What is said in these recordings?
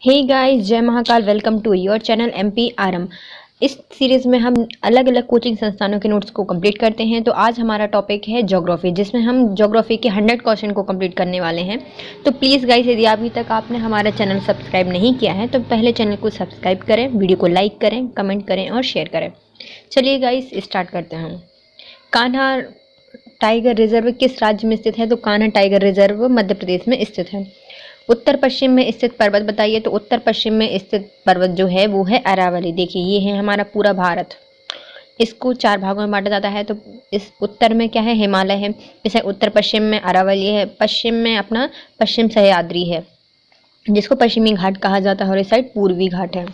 हे guys, जय Mahakal. Welcome to your channel MP RM. इस series में हम अलग अलग कोचिंग संस्थानों के नोट्स को कंप्लीट करते हैं। तो आज हमारा टॉपिक है ज्योग्राफी, जिसमें हम ज्योग्राफी के 100 क्वेश्चन को कंप्लीट करने वाले हैं। तो प्लीज़ गाइस, यदि अभी तक आपने हमारा चैनल सब्सक्राइब नहीं किया है तो पहले चैनल को सब्सक्राइब करें, वीडियो को लाइक करें, कमेंट करें और शेयर करें। चलिए गाइस, स्टार्ट करते हैं। कान्हा टाइगर रिजर्व किस राज्य में स्थित है? तो कान्हा टाइगर रिजर्व मध्य प्रदेश में स्थित है। उत्तर पश्चिम में स्थित पर्वत बताइए। तो उत्तर पश्चिम में स्थित पर्वत जो है वो है अरावली। देखिए, ये है हमारा पूरा भारत। इसको 4 भागों में बांटा जाता है। तो इस उत्तर में क्या है? हिमालय है। जैसे उत्तर पश्चिम में अरावली है, पश्चिम में अपना पश्चिम सह्याद्री है, जिसको पश्चिमी घाट कहा जाता है, और इस साइड पूर्वी घाट है।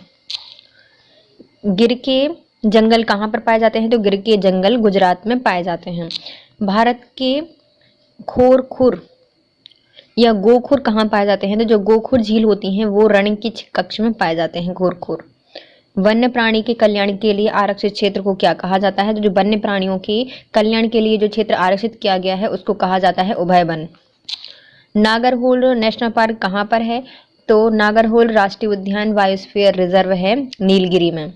गिर के जंगल कहाँ पर पाए जाते हैं? तो गिर के जंगल गुजरात में पाए जाते हैं। भारत के खोरखुर या गोखुर कहाँ पाए जाते हैं? तो जो गोखुर झील होती हैं वो रण की कक्ष में पाए जाते हैं, गोखुर। वन्य प्राणी के कल्याण के लिए आरक्षित क्षेत्र को क्या कहा जाता है? तो जो वन्य प्राणियों के कल्याण के लिए जो क्षेत्र आरक्षित किया गया है उसको कहा जाता है उभयवन। नागरहोल नेशनल पार्क कहाँ पर है? तो नागरहोल राष्ट्रीय उद्यान बायोस्फीयर रिजर्व है नीलगिरी में।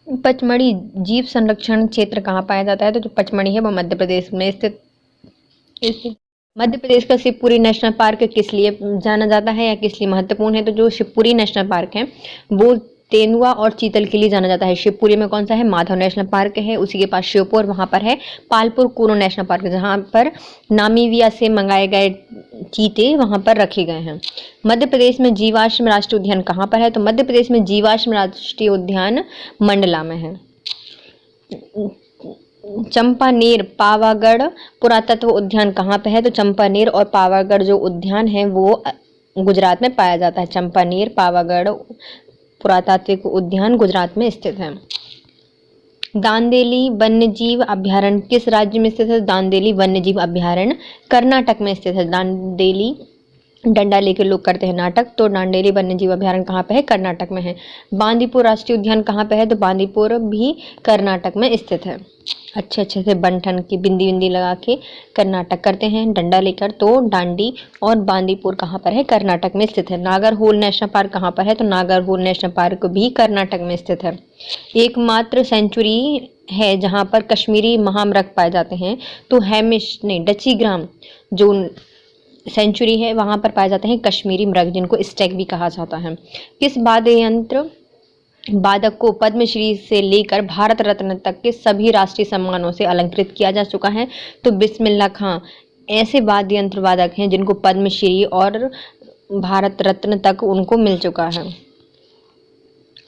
पचमढ़ी जीव संरक्षण क्षेत्र कहाँ पाया जाता है? तो जो पचमढ़ी है वो मध्य प्रदेश में स्थित। मध्य प्रदेश का शिवपुरी नेशनल पार्क किस लिए जाना जाता है या किस लिए महत्वपूर्ण है? तो जो शिवपुरी नेशनल पार्क है वो तेंदुआ और चीतल के लिए जाना जाता है। शिवपुरी में कौन सा है? माधव नेशनल पार्क है। उसी के पास श्योपुर, वहाँ पर है पालपुर कूरो नेशनल पार्क, जहाँ पर नामीबिया से मंगाए गए चीते वहाँ पर रखे गए हैं। मध्य प्रदेश में जीवाश्म राष्ट्रीय उद्यान कहाँ पर है? तो मध्य प्रदेश में जीवाश्म राष्ट्रीय उद्यान मंडला में है। चंपानेर पावागढ़ पुरातत्व उद्यान कहाँ पे है? तो चंपानेर और पावागढ़ जो उद्यान है वो गुजरात में पाया जाता है। चंपानेर पावागढ़ पुरातात्विक उद्यान गुजरात में स्थित है। दांदेली वन्यजीव अभ्यारण्य किस राज्य में स्थित है? दांदेली वन्यजीव अभ्यारण्य कर्नाटक में स्थित है। दांदेली डंडा लेकर लोग करते हैं नाटक, तो दांडेली वन्यजीव अभ्यारण्य कहाँ पे है? कर्नाटक में है। बांदीपुर राष्ट्रीय उद्यान कहाँ पे है? तो बांदीपुर भी कर्नाटक में स्थित है। अच्छे से बंठन की बिंदी बिंदी लगा के कर्नाटक करते हैं डंडा लेकर, तो डांडी और बांदीपुर कहाँ पर है? कर्नाटक में स्थित है। नागरहोल नेशनल पार्क कहाँ पर है? तो नागरहोल नेशनल पार्क भी कर्नाटक में स्थित है। एकमात्र सेंचुरी है जहाँ पर कश्मीरी महामृग पाए जाते हैं, तो हैमिश ने डची ग्राम जो सेंचुरी है वहां पर पाए जाते हैं कश्मीरी मृग, जिनको स्टैग भी कहा जाता है। किस वाद्य यंत्र वादक को पद्मश्री से लेकर भारत रत्न तक के सभी राष्ट्रीय सम्मानों से अलंकृत किया जा चुका है? तो बिस्मिल्लाह खां ऐसे वाद्य यंत्र वादक हैं जिनको पद्मश्री और भारत रत्न तक उनको मिल चुका है।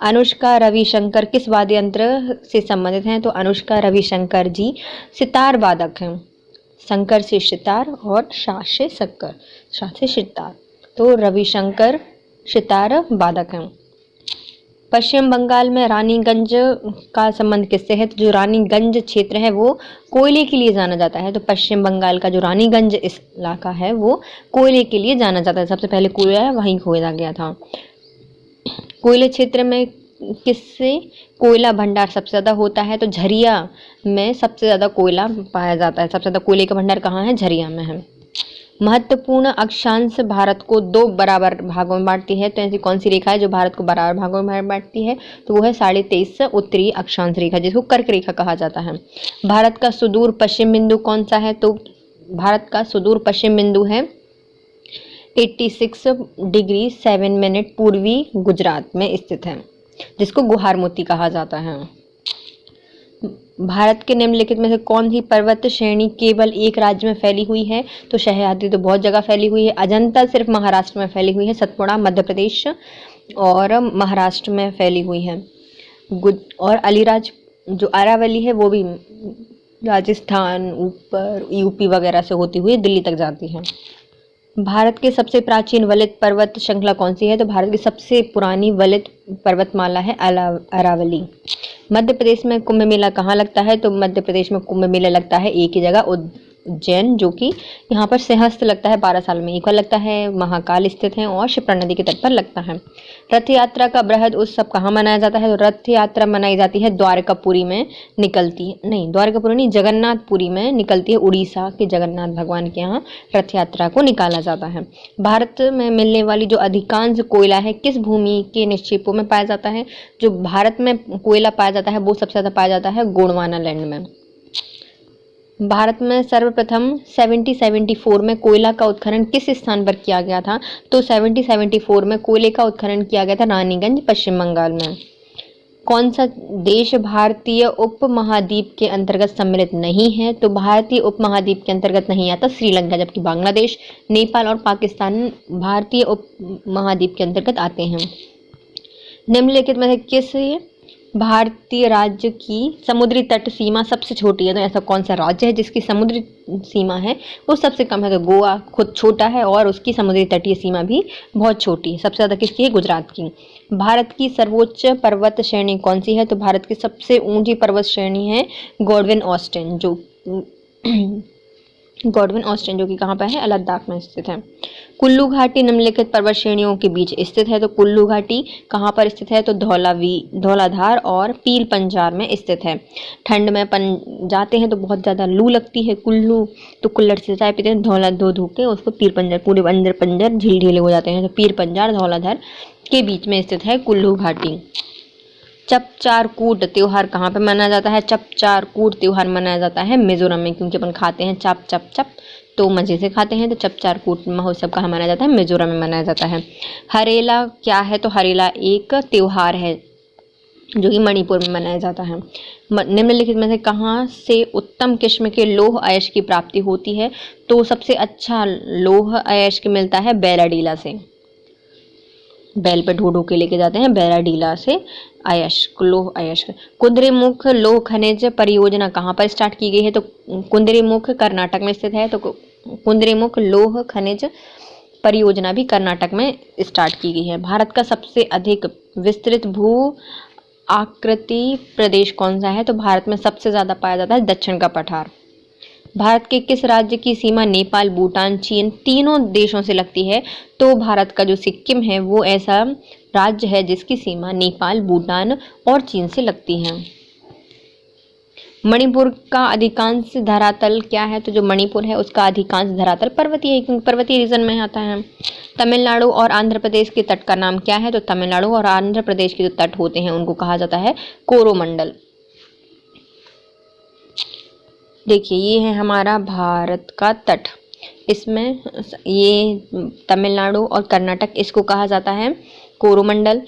अनुष्का रविशंकर किस वाद्य यंत्र से संबंधित हैं? तो अनुष्का रविशंकर जी सितार वादक हैं। शंकर से सितार और शाह से शक्कर, शाह से सितार, तो रविशंकर सितार वादक हैं। पश्चिम बंगाल में रानीगंज का संबंध किससे है? तो जो रानीगंज क्षेत्र है वो कोयले के लिए जाना जाता है। तो पश्चिम बंगाल का जो रानीगंज इलाका है वो कोयले के लिए जाना जाता है। सबसे पहले कोयला वहीं खोदा गया था। कोयले क्षेत्र में किससे कोयला भंडार सबसे ज़्यादा होता है? तो झरिया में सबसे ज़्यादा कोयला पाया जाता है। सबसे ज़्यादा कोयले का भंडार कहाँ है? झरिया में है। महत्वपूर्ण अक्षांश भारत को 2 बराबर भागों में बांटती है। तो ऐसी कौन सी रेखा है जो भारत को बराबर भागों में बांटती है? तो वो है 23.5 उत्तरी अक्षांश रेखा, जिसको कर्क रेखा कहा जाता है। भारत का सुदूर पश्चिम बिंदु कौन सा है? तो भारत का सुदूर पश्चिम बिंदु है 86 डिग्री 7 मिनट पूर्वी गुजरात में स्थित है, जिसको गुहार मोती कहा जाता है। भारत के निम्नलिखित में से कौन सी पर्वत श्रेणी केवल एक राज्य में फैली हुई है? तो सह्याद्री तो बहुत जगह फैली हुई है। अजंता सिर्फ महाराष्ट्र में फैली हुई है। सतपुड़ा मध्य प्रदेश और महाराष्ट्र में फैली हुई है। और अलीराज जो अरावली है वो भी राजस्थान ऊपर यूपी वगैरह से होती हुई दिल्ली तक जाती है। भारत के सबसे प्राचीन वलित पर्वत श्रृंखला कौन सी है? तो भारत की सबसे पुरानी वलित पर्वतमाला है अरावली। मध्य प्रदेश में कुंभ मेला कहाँ लगता है? तो मध्य प्रदेश में कुंभ मेला लगता है एक ही जगह, उज्जैन, जो कि यहाँ पर सिंहस्थ लगता है 12 साल में एक बार लगता है, महाकाल स्थित है और शिप्रा नदी के तट पर लगता है। रथ यात्रा का बृहद उत्सव कहाँ मनाया जाता है? तो रथ यात्रा मनाई जाती है द्वारकापुरी में निकलती है, नहीं द्वारकापुरी नहीं, जगन्नाथपुरी में निकलती है। उड़ीसा के जगन्नाथ भगवान के यहाँ रथ यात्रा को निकाला जाता है। भारत में मिलने वाली जो अधिकांश कोयला है किस भूमि के निक्षेपों में पाया जाता है? जो भारत में कोयला पाया जाता है वो सबसे ज्यादा पाया जाता है गोंडवाना लैंड में। भारत में सर्वप्रथम 1774 में कोयला का उत्खनन किस स्थान पर किया गया था? तो 1774 में कोयले का उत्खनन किया गया था रानीगंज, पश्चिम बंगाल में। कौन सा देश भारतीय उपमहाद्वीप के अंतर्गत सम्मिलित नहीं है? तो भारतीय उपमहाद्वीप के अंतर्गत नहीं आता श्रीलंका, जबकि बांग्लादेश, नेपाल और पाकिस्तान भारतीय उपमहाद्वीप के अंतर्गत आते हैं। निम्नलिखित में से किस भारतीय राज्य की समुद्री तट सीमा सबसे छोटी है? तो ऐसा कौन सा राज्य है जिसकी समुद्री सीमा है वो सबसे कम है? तो गोवा खुद छोटा है और उसकी समुद्री तटीय सीमा भी बहुत छोटी है। सबसे ज़्यादा किसकी है? गुजरात की। भारत की सर्वोच्च पर्वत श्रेणी कौन सी है? तो भारत की सबसे ऊंची पर्वत श्रेणी है गॉडविन ऑस्टिन, जो गॉडविन ऑस्टिन जो कि कहाँ पर है? लद्दाख में स्थित है। कुल्लू घाटी निम्नलिखित पर्वत श्रेणियों के बीच स्थित है। तो कुल्लू घाटी कहाँ पर स्थित है? तो धौलाधार और पीर पंजाल में स्थित है। ठंड में जाते हैं तो बहुत ज़्यादा लू लगती है कुल्लू, तो कुल्हड़ से चाय पीते हैं, धौला धो के उसको पीर पंजाल पूरे अंदर पंजर झील ढीले हो जाते हैं। तो पीर पंजाल धौलाधार के बीच में स्थित है कुल्लू घाटी। चपचारकूट त्योहार कहाँ पे मनाया जाता है? चपचारकूट त्योहार मनाया जाता है मिजोरम में, क्योंकि अपन खाते हैं चाप चप चप तो मजे से खाते हैं। तो चपचारकूट महोत्सव कहाँ मनाया जाता है? मिजोरम में मनाया जाता है। हरेला क्या है? तो हरेला एक त्योहार है जो कि मणिपुर में मनाया जाता है। निम्नलिखित में से कहाँ से उत्तम किस्म के लौह अयस्क की प्राप्ति होती है? तो सबसे अच्छा लौह अयस्क मिलता है बैराडीला से। बैल पे ढो ढो के लेके जाते हैं बैराडीला से अयस्क, लौह अयस्क। कुद्रेमुख लौह खनिज परियोजना कहाँ पर स्टार्ट की गई है? तो कुद्रेमुख कर्नाटक में स्थित है। तो कुद्रेमुख लौह खनिज परियोजना भी कर्नाटक में स्टार्ट की गई है। भारत का सबसे अधिक विस्तृत भू आकृति प्रदेश कौन सा है? तो भारत में सबसे ज्यादा पाया जाता है दक्षिण का पठार। भारत के किस राज्य की सीमा नेपाल, भूटान, चीन तीनों देशों से लगती है? तो भारत का जो सिक्किम है वो ऐसा राज्य है जिसकी सीमा नेपाल, भूटान और चीन से लगती है। मणिपुर का अधिकांश धरातल क्या है? तो जो मणिपुर है उसका अधिकांश धरातल पर्वतीय है, क्योंकि पर्वतीय रीजन में आता है। तमिलनाडु और आंध्र प्रदेश के तट का नाम क्या है? तो तमिलनाडु और आंध्र प्रदेश के जो तट होते हैं उनको कहा जाता है कोरोमंडल। देखिए ये है हमारा भारत का तट, इसमें ये तमिलनाडु और कर्नाटक इसको कहा जाता है कोरोमंडल।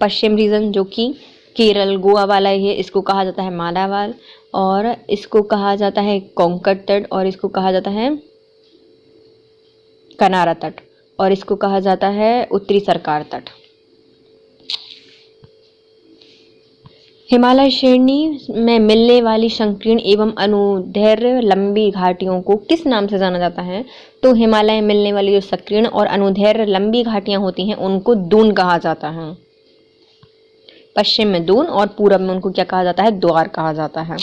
पश्चिम रीजन जो कि केरल गोवा वाला है इसको कहा जाता है मालाबार, और इसको कहा जाता है कोंकण तट, और इसको कहा जाता है कनारा तट, और इसको कहा जाता है उत्तरी सरकार तट। हिमालय श्रेणी में मिलने वाली संकीर्ण एवं अनुदैर्घ्य लंबी घाटियों को किस नाम से जाना जाता है? तो हिमालय में मिलने वाली जो संकीर्ण और अनुदैर्घ्य लंबी घाटियां होती हैं उनको दून कहा जाता है। पश्चिम में दून और पूरब में उनको क्या कहा जाता है? द्वार कहा जाता है।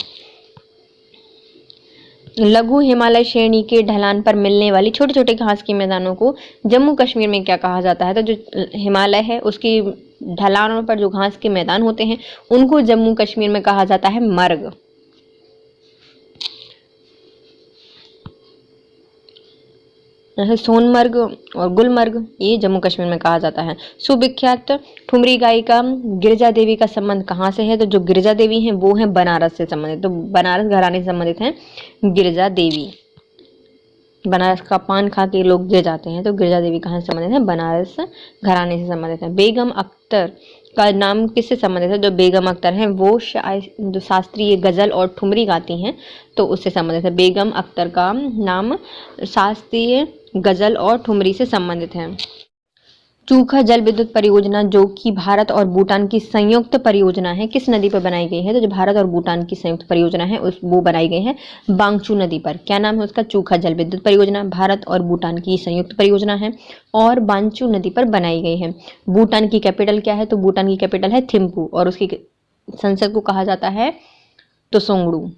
लघु हिमालय श्रेणी के ढलान पर मिलने वाली छोटे छोटे घास के मैदानों को जम्मू कश्मीर में क्या कहा जाता है? तो जो हिमालय है उसकी ढलानों पर जो घास के मैदान होते हैं उनको जम्मू कश्मीर में कहा जाता है मर्ग। जैसे सोनमर्ग और गुलमर्ग ये जम्मू कश्मीर में कहा जाता है। सुविख्यात ठुमरी गायिका गिरिजा देवी का संबंध कहाँ से है? तो जो गिरिजा देवी हैं वो हैं बनारस से संबंधित, तो बनारस घराने से संबंधित हैं गिरिजा देवी। बनारस का पान खा के लोग गिर जाते हैं, तो गिरिजा देवी कहाँ से संबंधित है? बनारस घराने से संबंधित है। बेगम अख्तर का नाम किससे संबंधित है? जो बेगम अख्तर हैं वो जो शास्त्रीय गजल और ठुमरी गाती हैं तो उससे संबंधित है। बेगम अख्तर का नाम शास्त्रीय गजल और ठुमरी से संबंधित है। चूखा जल विद्युत परियोजना जो कि भारत और भूटान की संयुक्त परियोजना है किस नदी पर बनाई गई है? तो जो भारत और भूटान की संयुक्त परियोजना है वो बनाई गई है बांगचू नदी पर। क्या नाम है उसका? चूखा जल विद्युत परियोजना। भारत और भूटान की संयुक्त परियोजना है और बांचू नदी पर बनाई गई है। भूटान की कैपिटल क्या है? तो भूटान की कैपिटल है थिम्पू और उसकी संसद को कहा जाता है त्सोंगडू।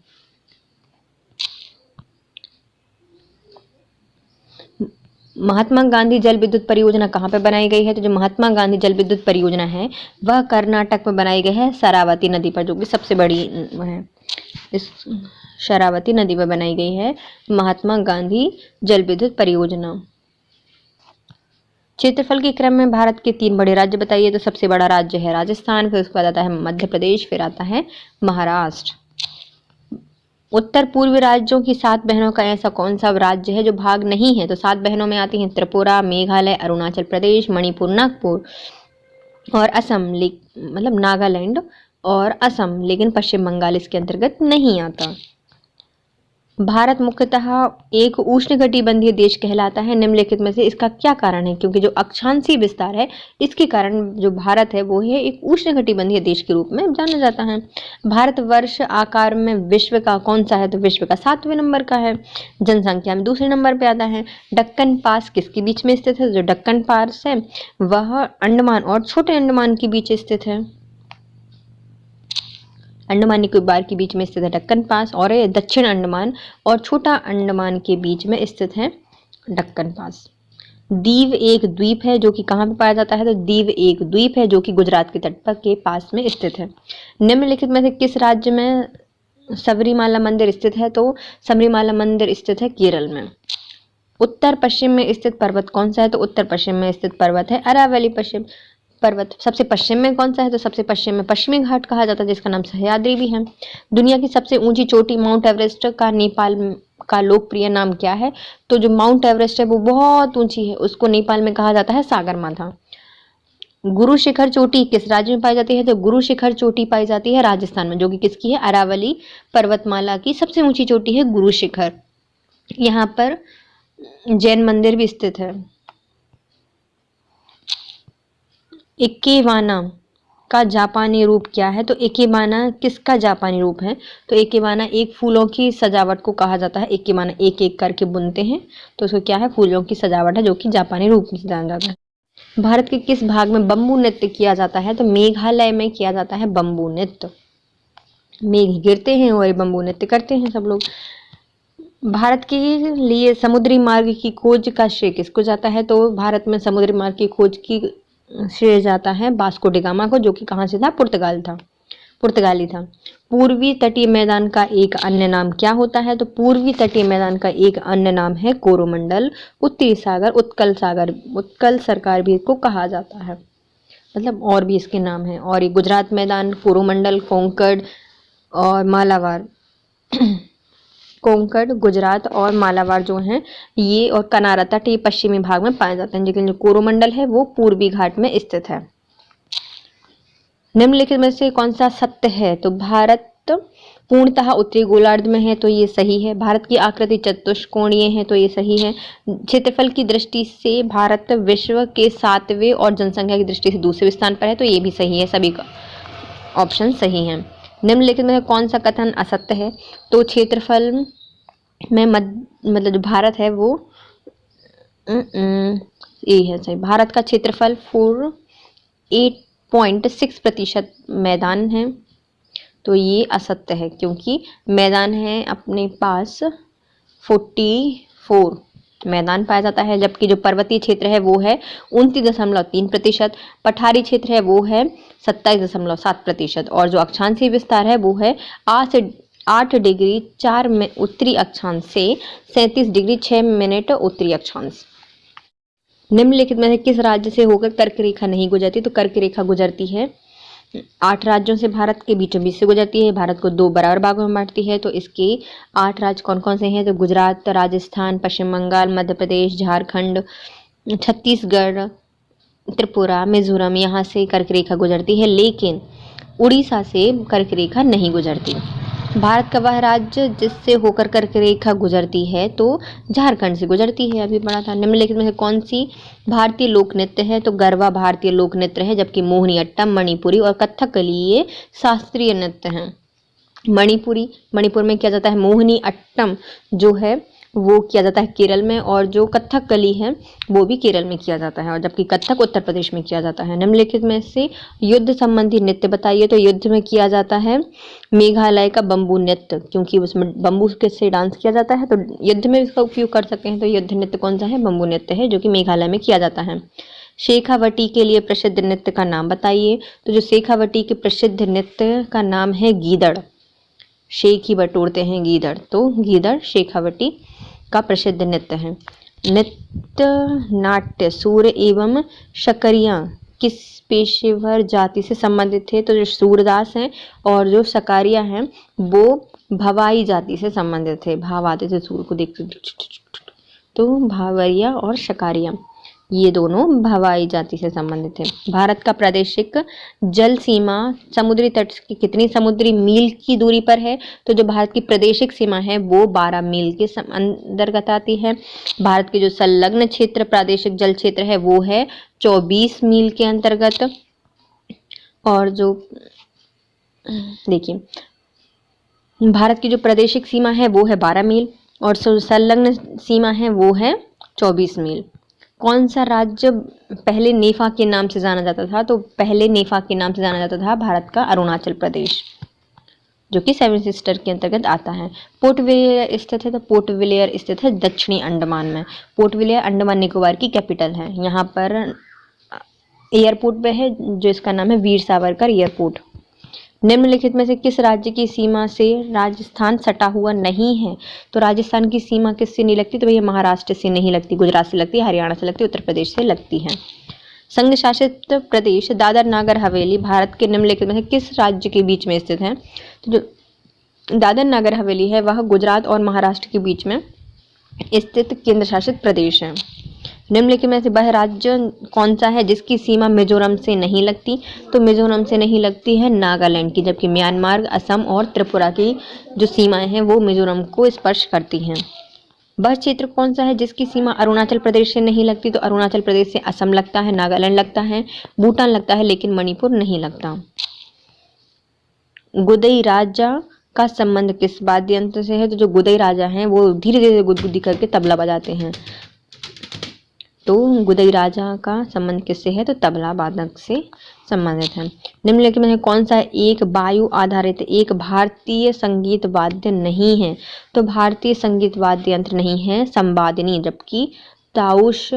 महात्मा गांधी जल विद्युत परियोजना कहाँ पे बनाई गई है? तो जो महात्मा गांधी जल विद्युत परियोजना है वह कर्नाटक में बनाई गई है, शरावती नदी पर, जो कि सबसे बड़ी है। इस शरावती नदी पर बनाई गई है महात्मा गांधी जल विद्युत परियोजना। क्षेत्रफल के क्रम में भारत के 3 बड़े राज्य बताइए। तो सबसे बड़ा राज्य है राजस्थान, फिर उसके बाद आता है मध्य प्रदेश, फिर आता है महाराष्ट्र। उत्तर पूर्वी राज्यों की 7 बहनों का ऐसा कौन सा राज्य है जो भाग नहीं है? तो 7 बहनों में आती हैं त्रिपुरा, मेघालय, अरुणाचल प्रदेश, मणिपुर, नागपुर और असम, मतलब नागालैंड और असम, लेकिन पश्चिम बंगाल इसके अंतर्गत नहीं आता। भारत मुख्यतः एक उष्णकटिबंधीय देश कहलाता है, निम्नलिखित में से इसका क्या कारण है? क्योंकि जो अक्षांशीय विस्तार है इसके कारण जो भारत है वो है एक उष्णकटिबंधीय देश के रूप में जाना जाता है। भारतवर्ष आकार में विश्व का कौन सा है? तो विश्व का 7वें नंबर का है। जनसंख्या में दूसरे नंबर पे आता है। दक्कन पास किसके बीच में स्थित है? जो दक्कन पास है वह अंडमान और छोटे अंडमान के बीच स्थित है। अंडमान निकोबार के बीच में स्थित है दक्कन पास, और दक्षिण अंडमान और छोटा अंडमान के बीच में स्थित है दक्कन पास। दीव एक द्वीप है जो कि कहाँ पे पाया जाता है? तो दीव एक द्वीप है जो कि गुजरात के तट पर के पास में स्थित है। निम्नलिखित में से किस राज्य में सबरीमाला मंदिर स्थित है? तो सबरीमाला मंदिर स्थित है केरल में। उत्तर पश्चिम में स्थित पर्वत कौन सा है? तो उत्तर पश्चिम में स्थित पर्वत है अरावली पश्चिम पर्वत। सबसे पश्चिम में कौन सा है? तो सबसे पश्चिम में पश्चिमी घाट कहा जाता है, जिसका नाम सह्याद्री भी है। दुनिया की सबसे ऊंची चोटी माउंट एवरेस्ट का नेपाल का लोकप्रिय नाम क्या है? तो जो माउंट एवरेस्ट है वो बहुत ऊंची है, उसको नेपाल में कहा जाता है सागरमाथा। गुरु शिखर चोटी किस राज्य में पाई जाती है? तो गुरु शिखर चोटी पाई जाती है राजस्थान में, जो कि किसकी है? अरावली पर्वतमाला की सबसे ऊंची चोटी है गुरु शिखर। यहाँ पर जैन मंदिर भी स्थित है। इकेबाना का जापानी रूप क्या है? तो इकेबाना किसका जापानी रूप है? तो इकेबाना एक फूलों की सजावट को कहा जाता है। इकेबाना एक एक करके बुनते हैं तो उसको क्या है? फूलों की सजावट है, जो कि जापानी रूप में जाना जाता है। भारत के किस भाग में बम्बू नृत्य किया जाता है? तो मेघालय में किया जाता है बम्बू नृत्य। मेघ गिरते हैं और बम्बू नृत्य करते हैं सब लोग। भारत के लिए समुद्री मार्ग की खोज का श्रेय किसको जाता है? तो भारत में समुद्री मार्ग की खोज की श्रेय जाता है वास्को डी गामा को, जो कि कहाँ से था? पुर्तगाली था। पूर्वी तटीय मैदान का एक अन्य नाम क्या होता है? तो पूर्वी तटीय मैदान का एक अन्य नाम है कोरोमंडल। उत्तरी सागर, उत्कल सरकार भी इसको कहा जाता है, मतलब और भी इसके नाम है। और ये गुजरात मैदान, कोरोमंडल, कोंकण और मालाबार कोंकण, गुजरात और मालाबार जो हैं ये, और कनारा तट ये पश्चिमी भाग में पाए जाते हैं, लेकिन जो कोरोमंडल है वो पूर्वी घाट में स्थित है। निम्नलिखित में से कौन सा सत्य है? तो भारत पूर्णतः उत्तरी गोलार्ध में है, तो ये सही है। भारत की आकृति चतुष्कोणीय है, तो ये सही है। क्षेत्रफल की दृष्टि से भारत विश्व के 7वें और जनसंख्या की दृष्टि से दूसरे स्थान पर है, तो ये भी सही है। सभी का ऑप्शन सही है। निम्नलिखित में कौन सा कथन असत्य है? तो क्षेत्रफल में मतलब जो भारत है वो ये है सही। भारत का क्षेत्रफल 8.6% मैदान है, तो ये असत्य है, क्योंकि मैदान है अपने पास 44 मैदान पाया जाता है, जबकि जो पर्वतीय क्षेत्र है वो है 29.3%, पठारी क्षेत्र है वो है 27.7%, और जो अक्षांशीय विस्तार है वो है 8 डिग्री 4 में उत्तरी अक्षांश से 37 डिग्री 6 मिनट उत्तरी अक्षांश। निम्नलिखित में से किस राज्य से होकर कर्क रेखा नहीं गुजरती? तो कर्क रेखा गुजरती है 8 राज्यों से, भारत के बीचों बीच से गुजरती है। भारत को 2 बराबर भागों में बांटती है, तो इसके 8 राज्य कौन कौन से हैं? तो गुजरात, राजस्थान, पश्चिम बंगाल, मध्य प्रदेश, झारखंड, छत्तीसगढ़, त्रिपुरा, मिजोरम, यहाँ से कर्क रेखा गुजरती है, लेकिन उड़ीसा से कर्क रेखा नहीं गुजरती। भारत का वह राज्य जिससे होकर कर्क रेखा गुजरती है तो झारखंड से गुजरती है, अभी पढ़ा था। निम्नलिखित में से कौन सी भारतीय लोक नृत्य है? तो गरबा भारतीय लोक नृत्य है, जबकि मोहिनी अट्टम, मणिपुरी और कथकली ये शास्त्रीय नृत्य हैं। मणिपुर में किया जाता है मोहिनी अट्टम जो है वो किया जाता है केरल में, और जो कथकली है वो भी केरल में किया जाता है, और जबकि कथक उत्तर प्रदेश में किया जाता है। निम्नलिखित में से युद्ध संबंधी नृत्य बताइए। तो युद्ध में किया जाता है मेघालय का बम्बू नृत्य, क्योंकि उसमें बम्बू के से डांस किया जाता है, तो युद्ध में इसका उपयोग कर सकते हैं। तो युद्ध नृत्य कौन सा है? बम्बू नृत्य है, जो कि मेघालय में किया जाता है। शेखावटी के लिए प्रसिद्ध नृत्य का नाम बताइए। तो जो शेखावटी के प्रसिद्ध नृत्य का नाम है गीदड़। शेख ही बटोरते हैं गीदड़, तो गीदड़ शेखावटी का प्रसिद्ध नृत्य है। नृत्य नाट्य सूर्य एवं शकरिया किस पेशेवर जाति से संबंधित थे? तो जो सूरदास हैं और जो शकारिया हैं वो भवाई जाति से संबंधित थे। भाव आते थे सूर्य को देखते, तो भावरिया और शकारिया ये दोनों भवाई जाति से संबंधित है। भारत का प्रादेशिक जल सीमा समुद्री तट की कितनी समुद्री मील की दूरी पर है? तो जो भारत की प्रादेशिक सीमा है वो 12 मील के अंतर्गत आती है। भारत के जो संलग्न क्षेत्र प्रादेशिक जल क्षेत्र है वो है 24 मील के अंतर्गत। और जो देखिए, भारत की जो प्रादेशिक सीमा है वो है 12 मील और संलग्न सीमा है वो है 24 मील। कौन सा राज्य पहले नेफा के नाम से जाना जाता था? तो पहले नेफा के नाम से जाना जाता था भारत का अरुणाचल प्रदेश, जो कि 7 सिस्टर के अंतर्गत आता है। पोर्ट विलियर स्थित है, तो पोर्ट विलियर स्थित है दक्षिणी अंडमान में। पोर्ट विलियर अंडमान निकोबार की कैपिटल है। यहाँ पर एयरपोर्ट पे है जो इसका नाम है वीर सावरकर एयरपोर्ट। निम्नलिखित में से किस राज्य की सीमा से राजस्थान सटा हुआ नहीं है? तो राजस्थान की सीमा किससे नहीं लगती? तो भैया महाराष्ट्र से नहीं लगती, गुजरात से लगती है, हरियाणा से लगती है, उत्तर प्रदेश से लगती है। संघ शासित प्रदेश दादर नागर हवेली भारत के निम्नलिखित में से किस राज्य के बीच में स्थित है? तो जो दादर नागर हवेली है वह गुजरात और महाराष्ट्र के बीच में स्थित केंद्र शासित प्रदेश है। निम्नलिखित में से वह राज्य कौन सा है जिसकी सीमा मिजोरम से नहीं लगती? तो मिजोरम से नहीं लगती है नागालैंड की, जबकि म्यांमार, असम और त्रिपुरा की जो सीमाएं हैं वो मिजोरम को स्पर्श करती हैं। वह क्षेत्र कौन सा है जिसकी सीमा अरुणाचल प्रदेश से नहीं लगती? तो अरुणाचल प्रदेश से असम लगता है, नागालैंड लगता है, भूटान लगता है, लेकिन मणिपुर नहीं लगता। गुदई राजा का संबंध किस वाद्य यंत्र से है? तो जो गुदई राजा हैं वो धीरे धीरे गुदगुदी करके तबला बजाते हैं, तो गुदई राजा का संबंध किससे है? तो तबला वादक से संबंधित है। निम्नलिखित में कौन सा एक वायु आधारित एक भारतीय संगीत वाद्य नहीं है? तो भारतीय संगीत वाद्य यंत्र नहीं है संवादिनी, जबकि ताउश,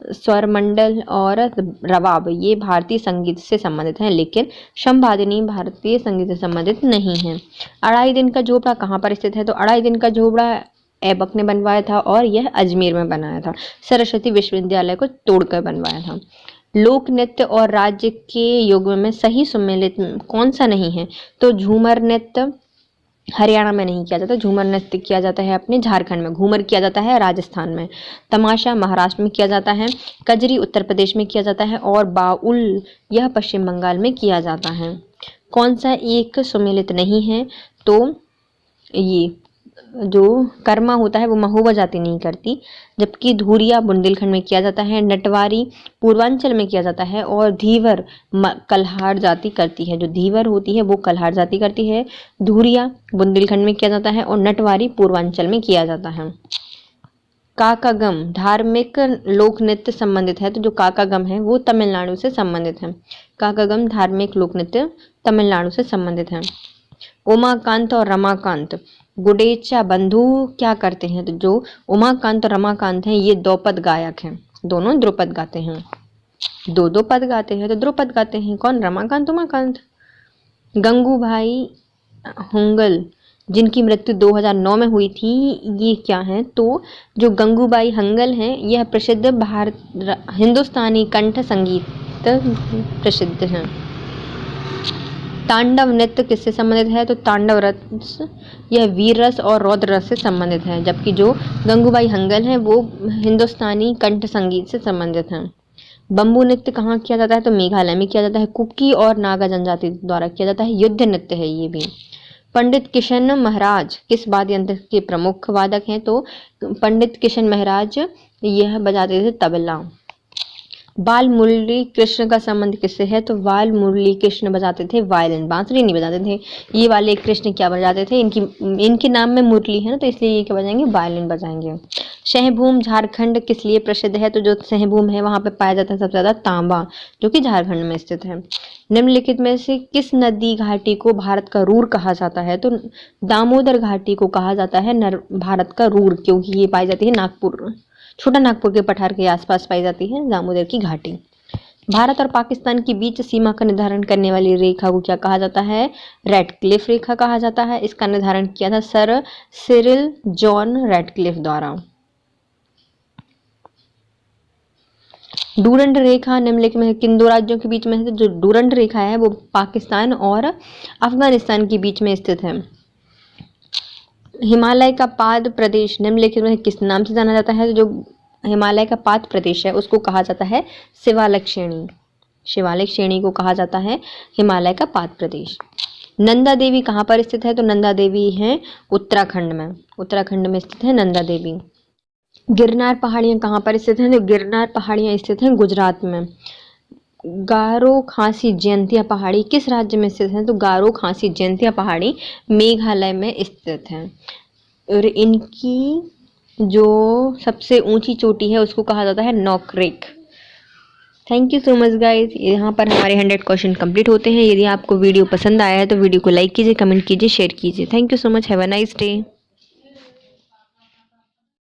स्वरमंडल और रवाब ये भारतीय संगीत से संबंधित हैं, लेकिन संवादिनी भारतीय संगीत से संबंधित नहीं है। अढ़ाई दिन का झोपड़ा कहाँ पर स्थित है? तो अढ़ाई दिन का झोपड़ा ऐबक ने बनवाया था और यह अजमेर में बनाया था, सरस्वती विश्वविद्यालय को तोड़कर बनवाया था। लोक नृत्य और राज्य के युग्म में सही सम्मिलित कौन सा नहीं है? तो झूमर नृत्य हरियाणा में नहीं किया जाता, झूमर नृत्य किया जाता है अपने झारखंड में, घूमर किया जाता है राजस्थान में, तमाशा महाराष्ट्र में किया जाता है, कजरी उत्तर प्रदेश में किया जाता है और बाउल यह पश्चिम बंगाल में किया जाता है। कौन सा एक सम्मिलित नहीं है? तो ये जो कर्मा होता है वो महोबा जाति नहीं करती, जबकि धुरिया बुंदेलखंड में किया जाता है, नटवारी पूर्वांचल में किया जाता है और धीवर कल्हार जाति करती है। जो धीवर होती है वो कल्हार जाति करती है, धुरिया बुंदेलखंड में किया जाता है और नटवारी पूर्वांचल में किया जाता है। काकागम धार्मिक लोक नृत्य संबंधित है, तो जो काकागम है वो तमिलनाडु से संबंधित है। काकागम धार्मिक लोक नृत्य तमिलनाडु से संबंधित है। उमाकांत और रमाकांत गुडेचा बंधु क्या करते हैं? तो जो उमाकांत और रमाकांत हैं ये द्रुपद गायक हैं, दोनों द्रुपद गाते हैं, दो पद गाते हैं, तो द्रुपद गाते हैं। कौन? रमाकांत, उमाकांत। गंगूबाई हुंगल जिनकी मृत्यु 2009 में हुई थी ये क्या है? तो जो गंगूबाई हंगल हैं यह प्रसिद्ध हिंदुस्तानी कंठ संगीत प्रसिद्ध हैं। तांडव नृत्य किससे संबंधित है? तो तांडव रस यह वीर रस और रौद्र रस से संबंधित है, जबकि जो गंगूबाई हंगल हैं वो हिंदुस्तानी कंठ संगीत से संबंधित हैं। बम्बू नृत्य कहाँ किया जाता है? तो मेघालय में किया जाता है, कुकी और नागा जनजाति द्वारा किया जाता है, युद्ध नृत्य है ये भी। पंडित किशन महाराज किस वाद्य यंत्र के प्रमुख वादक हैं? तो पंडित किशन महाराज यह बजाते थे तबला। बाल मुरली कृष्ण का संबंध किससे है? तो बाल मुरली कृष्ण बजाते थे वायलिन, बांसुरी नहीं बजाते थे। ये वाले कृष्ण क्या बजाते थे? इनके नाम में मुरली है ना, तो इसलिए ये क्या बजाएंगे? वायलिन बजाएंगे। शहभूम झारखंड किस लिए प्रसिद्ध है? तो जो शहभूम है वहां पे पाया जाता है सबसे ज्यादा तांबा, जो कि झारखंड में स्थित है। निम्नलिखित में से किस नदी घाटी को भारत का रूर कहा जाता है? तो दामोदर घाटी को कहा जाता है भारत का रूर, क्योंकि ये पाई जाती है नागपुर, छोटा नागपुर के पठार के आसपास पाई जाती है दामोदर की घाटी। भारत और पाकिस्तान के बीच सीमा का निर्धारण करने वाली रेखा को क्या कहा जाता है? रेडक्लिफ रेखा कहा जाता है। इसका निर्धारण किया था सर सिरिल जॉन रेडक्लिफ द्वारा। डूरंड रेखा निम्नलिखित में किन दो राज्यों के बीच में है? जो डूरंड रेखा है वो पाकिस्तान और अफगानिस्तान के बीच में स्थित है। हिमालय का पाद प्रदेश निम्नलिखित में किस नाम से जाना जाता है? जो हिमालय का पाद प्रदेश है उसको कहा जाता है शिवालिक श्रेणी। शिवालिक श्रेणी को कहा जाता है हिमालय का पाद प्रदेश। नंदा देवी कहाँ पर स्थित है? तो नंदा देवी है उत्तराखंड में, उत्तराखंड में स्थित है नंदा देवी। गिरनार पहाड़ियाँ कहाँ पर स्थित हैं? तो गिरनार पहाड़ियाँ स्थित हैं गुजरात में। गारो खासी जयंतिया पहाड़ी किस राज्य में स्थित है? तो गारो खासी जयंतिया पहाड़ी मेघालय में स्थित है। और इनकी जो सबसे ऊंची चोटी है उसको कहा जाता है Nokrek. Thank you so much guys. यहाँ पर हमारे 100 क्वेश्चन कंप्लीट होते हैं। यदि आपको वीडियो पसंद आया है तो वीडियो को लाइक कीजिए, कमेंट कीजिए, शेयर कीजिए। Thank you so much. Have a nice day.